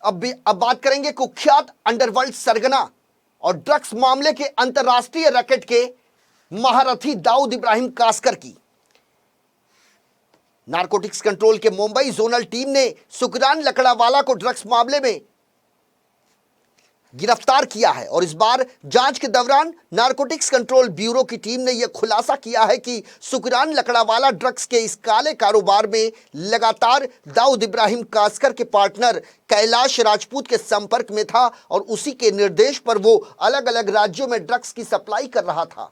अब बात करेंगे कुख्यात अंडरवर्ल्ड सरगना और ड्रग्स मामले के अंतर्राष्ट्रीय रैकेट के महारथी दाऊद इब्राहिम कासकर की। नारकोटिक्स कंट्रोल के मुंबई जोनल टीम ने सुकरान लकड़ावाला को ड्रग्स मामले में गिरफ्तार किया है और इस बार जांच के दौरान नारकोटिक्स कंट्रोल ब्यूरो की टीम ने यह खुलासा किया है कि सुकरान लकड़ावाला ड्रग्स के इस काले कारोबार में लगातार दाऊद इब्राहिम कासकर के पार्टनर कैलाश राजपूत के संपर्क में था और उसी के निर्देश पर वो अलग अलग राज्यों में ड्रग्स की सप्लाई कर रहा था।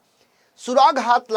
सुराग हाथ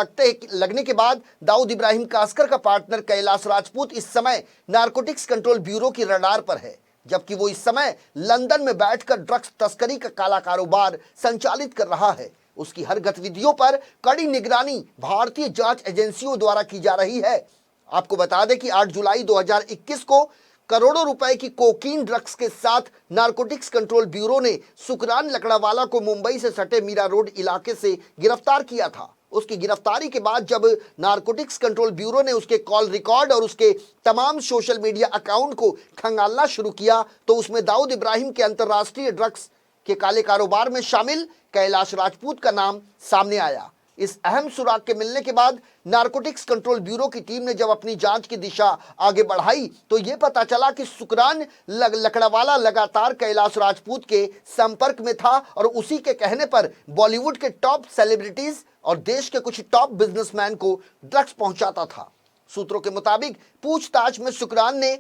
लगने के बाद दाऊद इब्राहिम कासकर का पार्टनर कैलाश राजपूत इस समय नारकोटिक्स कंट्रोल ब्यूरो की रडार पर है, जबकि वो इस समय लंदन में बैठकर ड्रग्स तस्करी का काला कारोबार संचालित कर रहा है। उसकी हर गतिविधियों पर कड़ी निगरानी भारतीय जांच एजेंसियों द्वारा की जा रही है। आपको बता दें कि 8 जुलाई 2021 को करोड़ों रुपए की कोकीन ड्रग्स के साथ नारकोटिक्स कंट्रोल ब्यूरो ने सुकरान लकड़ावाला को मुंबई से सटे मीरा रोड इलाके से गिरफ्तार किया था। उसकी गिरफ्तारी के बाद जब नारकोटिक्स कंट्रोल ब्यूरो ने उसके कॉल रिकॉर्ड और उसके तमाम सोशल मीडिया अकाउंट को खंगालना शुरू किया तो उसमें दाऊद इब्राहिम के अंतर्राष्ट्रीय ड्रग्स के काले कारोबार में शामिल कैलाश राजपूत का नाम सामने आया। इस अहम सुराग के मिलने के बाद नारकोटिक्स कंट्रोल ब्यूरो की टीम ने जब अपनी जांच की दिशा आगे बढ़ाई तो यह पता चला कि सुकरान लकड़ावाला लगातार कैलाश राजपूत के संपर्क में था और उसी के कहने पर बॉलीवुड के टॉप सेलिब्रिटीज और देश के कुछ टॉप बिजनेसमैन को ड्रग्स पहुंचाता था। सूत्रों के मुताबिक पूछताछ में सुकरान ने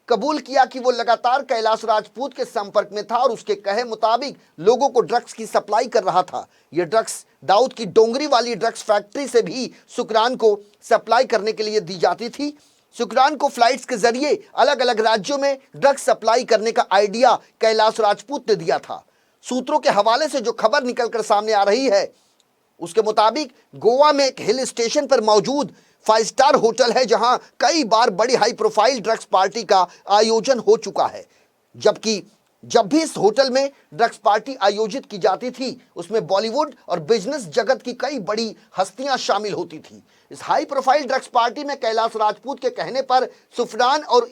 कबूल किया कि वो लगातार कैलाश राजपूत के संपर्क में था और उसके कहे मुताबिक लोगों को ड्रग्स की सप्लाई कर रहा था। ये ड्रग्स दाऊद की डोंगरी वाली ड्रग्स फैक्ट्री से भी सुकरान को सप्लाई करने के लिए दी जाती थी। सुकरान को फ्लाइट्स के जरिए अलग अलग राज्यों में ड्रग्स सप्लाई करने का आइडिया कैलाश राजपूत ने दिया था। सूत्रों के हवाले से जो खबर निकलकर सामने आ रही है उसके मुताबिक गोवा में एक हिल स्टेशन पर मौजूद 5 स्टार होटल है जहां कई बार बड़ी हाई प्रोफाइल ड्रग्स पार्टी का आयोजन हो चुका है। जबकि जब भी इस होटल में ड्रग्स पार्टी आयोजित की जाती थी उसमें बॉलीवुड और बिजनेस जगत की कई बड़ी हस्तियां शामिल होती थी। इस हाई प्रोफाइल ड्रग्स पार्टी में कैलाश राजपूत के कहने पर सुफरान और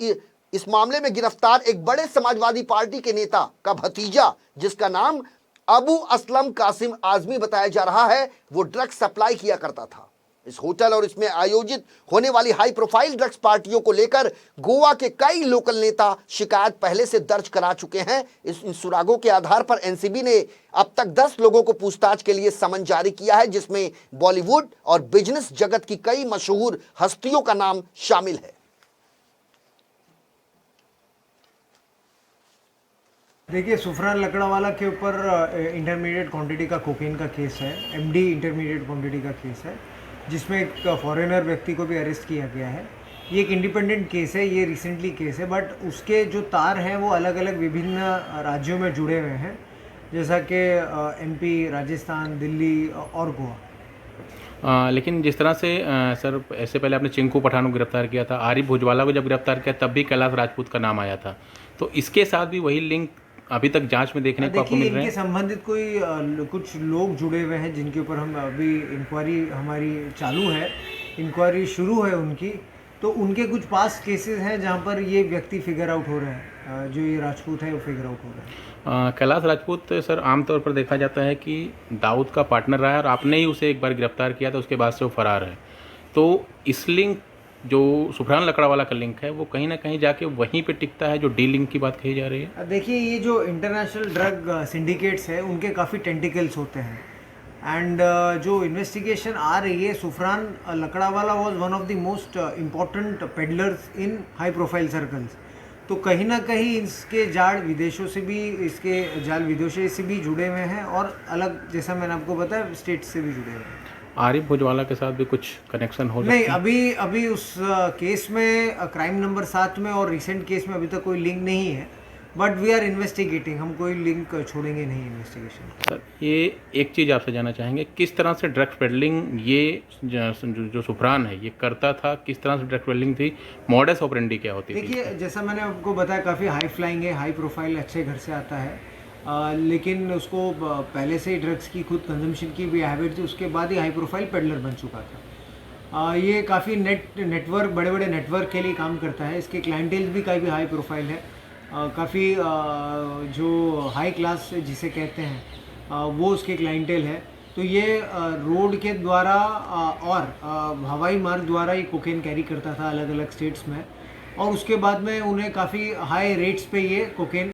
इस मामले में गिरफ्तार एक बड़े समाजवादी पार्टी के नेता का भतीजा जिसका नाम अबू असलम कासिम आजमी बताया जा रहा है, वो ड्रग्स सप्लाई किया करता था। इस होटल और इसमें आयोजित होने वाली हाई प्रोफाइल ड्रग्स पार्टियों को लेकर गोवा के कई लोकल नेता शिकायत पहले से दर्ज करा चुके हैं। इन सुरागों के आधार पर एनसीबी ने अब तक 10 लोगों को पूछताछ के लिए समन जारी किया है, जिसमें बॉलीवुड और बिजनेस जगत की कई मशहूर हस्तियों का नाम शामिल है। देखिए, सुफरान लकड़ावाला के ऊपर इंटरमीडिएट क्वांटिटी का कोकेन का केस है, एमडी इंटरमीडिएट क्वांटिटी का केस है, जिसमें एक फॉरेनर व्यक्ति को भी अरेस्ट किया गया है। ये एक इंडिपेंडेंट केस है, ये रिसेंटली केस है, बट उसके जो तार हैं वो अलग अलग विभिन्न राज्यों में जुड़े हुए हैं, जैसा कि एमपी, राजस्थान, दिल्ली और गोवा। लेकिन जिस तरह से सर ऐसे पहले आपने चिंकू पठान को गिरफ्तार किया था, आरिफ भुजवाला को जब गिरफ्तार किया तब भी कैलाश राजपूत का नाम आया था, तो इसके साथ भी वही लिंक अभी तक जांच में देखने को आपको मिल रहे हैं? इनके संबंधित कुछ लोग जुड़े हुए हैं जिनके ऊपर हम अभी इंक्वायरी हमारी चालू है, इंक्वायरी शुरू है उनकी, तो उनके कुछ पास केसेस हैं जहां पर ये व्यक्ति फिगर आउट हो रहे हैं, जो ये राजपूत है वो फिगर आउट हो रहे हैं। कैलाश राजपूत सर आमतौर पर देखा जाता है कि दाऊद का पार्टनर रहा है और आपने ही उसे एक बार गिरफ्तार किया था, उसके बाद से वो फरार है, तो इस लिंक जो सुफरान लकड़ावाला का लिंक है वो कहीं ना कहीं जाके वहीं पे टिकता है, जो डी लिंक की बात कही जा रही है। देखिए, ये जो इंटरनेशनल ड्रग सिंडिकेट्स है उनके काफ़ी टेंटिकल्स होते हैं एंड जो इन्वेस्टिगेशन आ रही है, Sufran Lakdawala was one of the most important peddlers in high profile circles, तो कहीं ना कहीं इसके जाल विदेशों से भी जुड़े हुए हैं और अलग, जैसा मैंने आपको बताया, स्टेट से भी जुड़े हुए हैं। आरिफ भुजवाला के साथ भी कुछ कनेक्शन हो नहीं, अभी उस केस में क्राइम नंबर 7 में और रिसेंट केस में अभी तक कोई लिंक नहीं है, बट वी आर इन्वेस्टिगेटिंग, हम कोई लिंक छोड़ेंगे नहीं इन्वेस्टिगेशन। सर, ये एक चीज़ आपसे जानना चाहेंगे, किस तरह से ड्रग्स पेडलिंग ये जो सुफरान है ये करता था, किस तरह से ड्रग्स पेडलिंग थी, मॉडस ऑपरेंडी क्या होती थी? देखिए, जैसा मैंने आपको बताया, काफ़ी हाई फ्लाइंग है, हाई प्रोफाइल, अच्छे घर से आता है, लेकिन उसको पहले से ही ड्रग्स की खुद कंजम्पशन की भी हैबिट थी, उसके बाद ही हाई प्रोफाइल पेडलर बन चुका था। ये काफ़ी नेटवर्क, बड़े बड़े नेटवर्क के लिए काम करता है, इसके क्लाइंटेल्स भी काफ़ी हाई प्रोफाइल है, काफ़ी जो हाई क्लास जिसे कहते हैं वो उसके क्लाइंटेल है। तो ये रोड के द्वारा और हवाई मार्ग द्वारा ये कोकेन कैरी करता था अलग अलग स्टेट्स में, और उसके बाद में उन्हें काफ़ी हाई रेट्स पे ये कोकेन